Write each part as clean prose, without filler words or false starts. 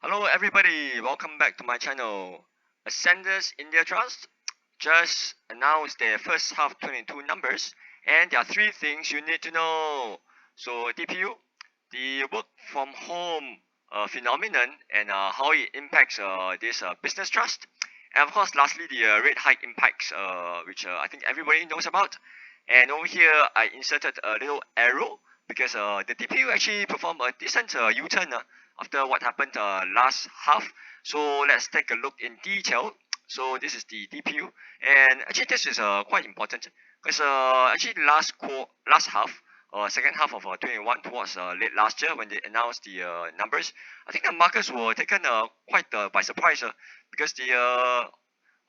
Hello everybody, welcome back to my channel. Ascendas India Trust just announced their first half 22 numbers, and there are three things you need to know. So DPU, the work from home phenomenon and how it impacts this business trust. And of course lastly the rate hike impacts which I think everybody knows about. And over here I inserted a little arrow because the DPU actually performed a decent U-turn after what happened last half. So let's take a look in detail. So this is the DPU, and actually this is quite important because actually last half, second half of 21 towards late last year when they announced the numbers, I think the markets were taken quite by surprise because the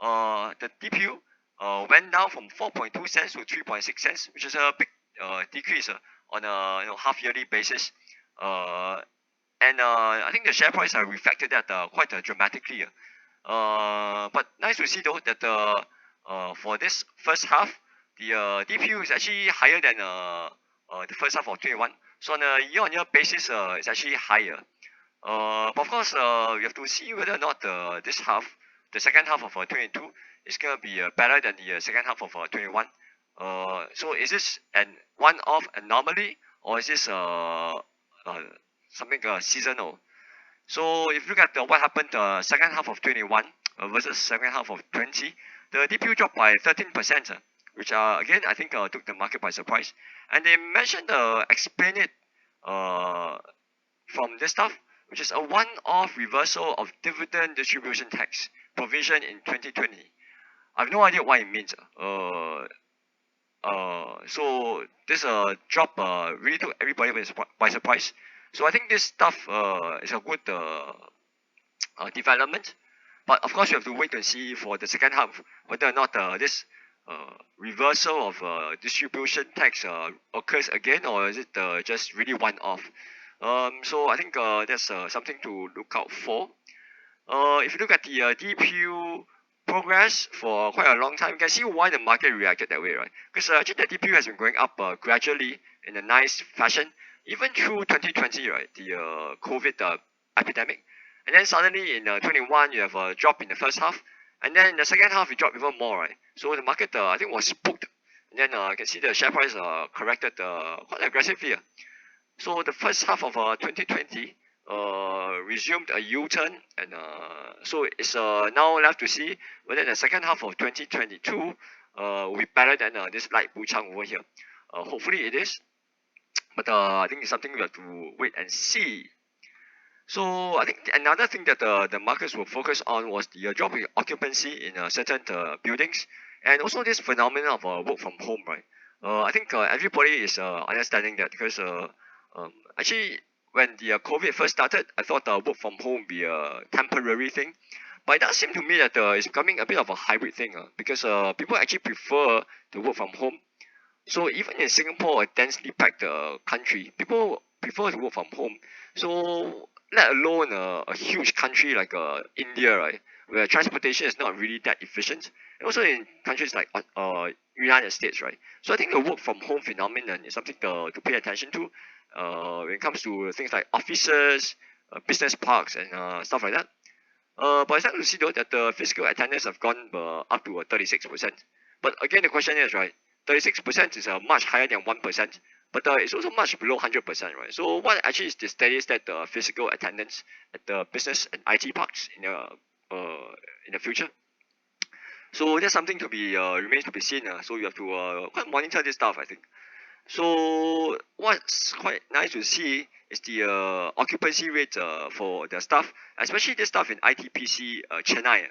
DPU went down from 4.2 cents to 3.6 cents, which is a big decrease on a half yearly basis. And I think the share price reflected that quite dramatically. But nice to see though that for this first half, the DPU is actually higher than the first half of 21. So on a year-on-year basis, it's actually higher. But of course, we have to see whether or not this half, the second half of 22, is going to be better than the second half of 21. So is this an one-off anomaly, or is this something seasonal? So if you look at what happened second half of 21 versus second half of 20, the DPU dropped by 13%, which again I think took the market by surprise. And they mentioned explain it from this stuff, which is a one-off reversal of dividend distribution tax provision in 2020. I have no idea what it means. So this drop really took everybody by surprise. So I think this stuff is a good development, but of course you have to wait and see for the second half whether or not this reversal of distribution tax occurs again, or is it just really one-off. So I think that's something to look out for. If you look at the DPU progress for quite a long time, you can see why the market reacted that way, right? Because actually the DPU has been going up gradually in a nice fashion, even through 2020, right? The COVID epidemic. And then suddenly in 21, you have a drop in the first half. And then in the second half, it dropped even more, right? So the market, I think, was spooked. And then you can see the share price corrected quite aggressively. So the first half of 2020 resumed a U-turn, and so it's now left to see whether the second half of 2022 will be better than this light blue chunk over here. Hopefully it is, but I think it's something we have to wait and see. So I think another thing that the markets will focus on was the drop in occupancy in certain buildings, and also this phenomenon of work from home, right? I think everybody is understanding that because actually when the COVID first started, I thought work from home would be a temporary thing, but it does seem to me that it's becoming a bit of a hybrid thing because people actually prefer to work from home. So even in Singapore, a densely packed country, people prefer to work from home. So let alone a huge country like India, right, where transportation is not really that efficient, and also in countries like United States, right. So I think the work from home phenomenon is something to pay attention to when it comes to things like offices, business parks, and stuff like that. But it's nice to see though that the physical attendance have gone up to 36%. But again, the question is, right, 36% is much higher than 1%, but it's also much below 100%, right? So what actually is the steady state physical attendance at the business and IT parks in the future? So that's something to be remains to be seen. So you have to quite monitor this stuff, I think. So what's quite nice to see is the occupancy rate for the staff, especially the staff in ITPC Chennai.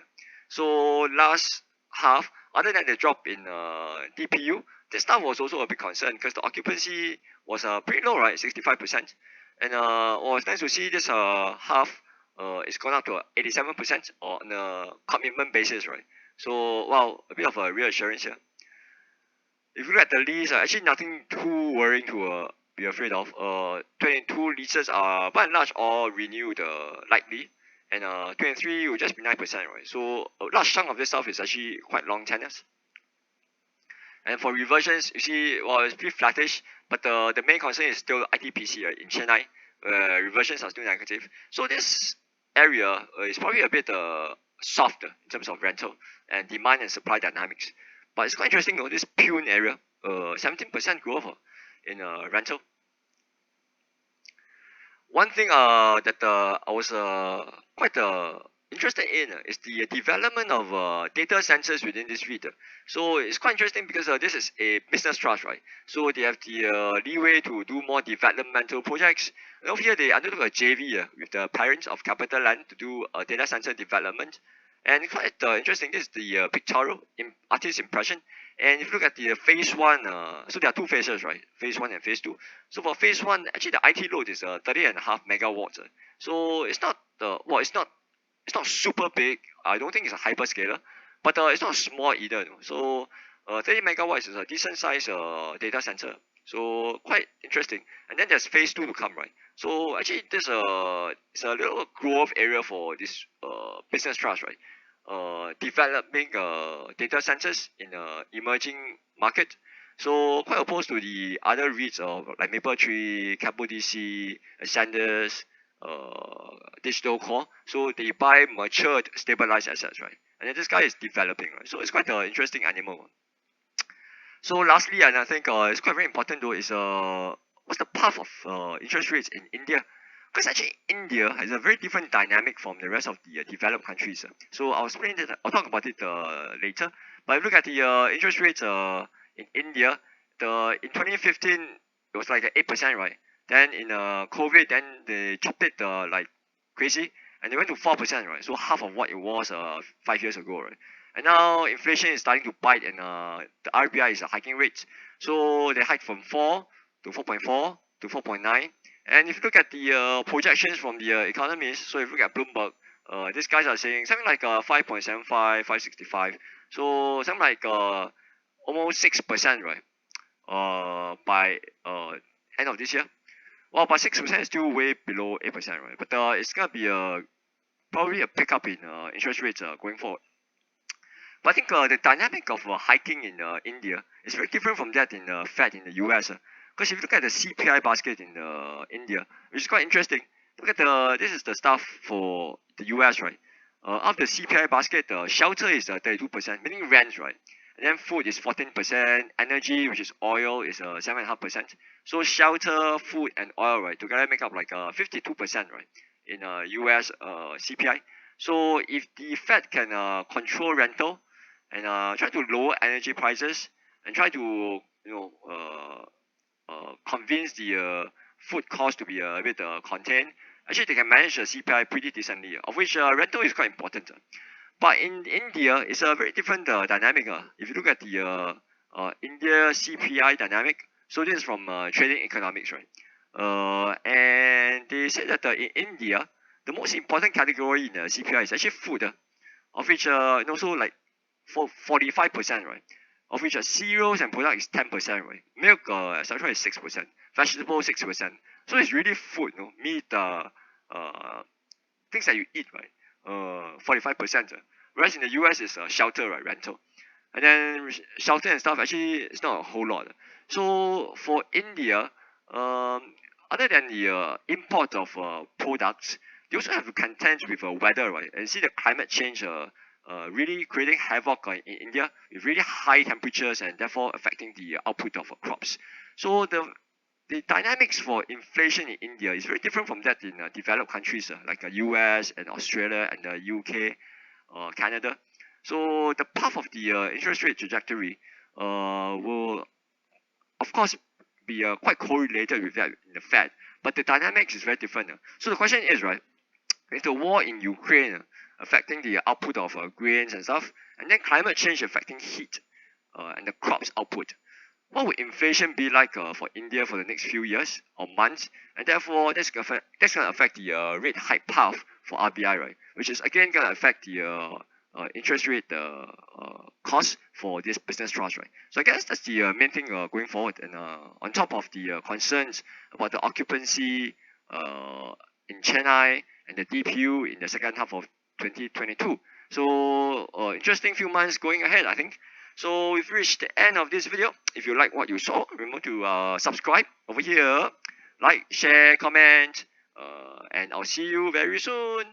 So last half, other than the drop in DPU, the staff was also a bit concerned because the occupancy was pretty low, right, 65%. And it was nice to see this half it's gone up to 87% on a commitment basis, right? So wow, a bit of a reassurance here. If you look at the lease, actually nothing too worrying to be afraid of. 22 leases are by and large all renewed likely, and 23 will just be 9%, right? So a large chunk of this stuff is actually quite long tenures. And for reversions, you see, well, it's pretty flattish, but the main concern is still ITPC, right, in Chennai, where reversions are still negative. So this area is probably a bit softer in terms of rental and demand and supply dynamics. But it's quite interesting though, this Pune area, 17% growth in rental. One thing that I was quite interested in is the development of data centers within this REIT. So it's quite interesting because this is a business trust, right? So they have the leeway to do more developmental projects. And over here, they undertook a JV with the parents of Capital Land to do a data center development. And quite interesting, this is the pictorial artist impression. And if you look at the phase one, so there are two phases, right? Phase one and phase two. So for phase one, actually the IT load is 30.5 megawatts. So it's not it's not super big. I don't think it's a hyperscaler, but it's not small either. So 30 megawatts is a decent size data center. So quite interesting. And then there's phase two to come, right? So actually this it's a little growth area for this business trust, right? Developing data centers in emerging market. So quite opposed to the other REITs of like Mapletree, Capital DC, Ascendas, Digital Core. So they buy matured, stabilized assets, right? And then this guy is developing, right? So it's quite an interesting animal. So lastly, and I think it's quite very important though, is what's the path of interest rates in India? Because actually India has a very different dynamic from the rest of the developed countries. So I'll explain that. I'll talk about it later. But if you look at the interest rates in India, in 2015 it was like 8%, right? Then in COVID, then they chopped it like crazy, and they went to 4%, right? So half of what it was 5 years ago, right? And now inflation is starting to bite, and the RBI is hiking rates. So they hiked from 4 to 4.4 to 4.9. And if you look at the projections from the economists, so if you look at Bloomberg, these guys are saying something like 5.75, 5.65. So something like almost 6%, right? By end of this year. Well, but 6% is still way below 8%, right? But it's gonna be probably a pickup in interest rates going forward. But I think the dynamic of hiking in India is very different from that in Fed in the US. Because if you look at the CPI basket in India, which is quite interesting. Look at this is the stuff for the US, right? Out of the CPI basket, shelter is 32%, meaning rents, right? And then food is 14%, energy, which is oil, is 7.5%. So shelter, food, and oil, right, together make up like 52%, right, in US CPI. So if the Fed can control rental and try to lower energy prices and try to convince the food cost to be a bit contained, actually they can manage the CPI pretty decently, of which rental is quite important. But in India, it's a very different dynamic. If you look at the India CPI dynamic, so this is from trading economics, right? And they said that in India, the most important category in the CPI is actually food, of which and also like for 45%, right? Of which cereals and products is 10%, right? Milk, etc. is 6%, vegetables 6%. So it's really food, meat, things that you eat, right? 45%. Whereas in the US is shelter, right, rental. And then shelter and stuff actually it's not a whole lot. So for India, other than the import of products, they also have to contend with weather, right? And see the climate change really creating havoc in India with really high temperatures and therefore affecting the output of crops. So the dynamics for inflation in India is very different from that in developed countries like the US and Australia and the UK, Canada. So the path of the interest rate trajectory will, of course, be quite correlated with that in the Fed, but the dynamics is very different. So the question is, right, with the war in Ukraine affecting the output of grains and stuff, and then climate change affecting heat and the crops output, what would inflation be like for India for the next few years or months? And therefore, that's going to affect the rate hike path for RBI, right? Which is again going to affect the interest rate cost for this business trust, right? So I guess that's the main thing going forward. And on top of the concerns about the occupancy in Chennai and the DPU in the second half of 2022. So interesting few months going ahead, I think. So we've reached the end of this video. If you like what you saw, remember to subscribe over here, like, share, comment, and I'll see you very soon.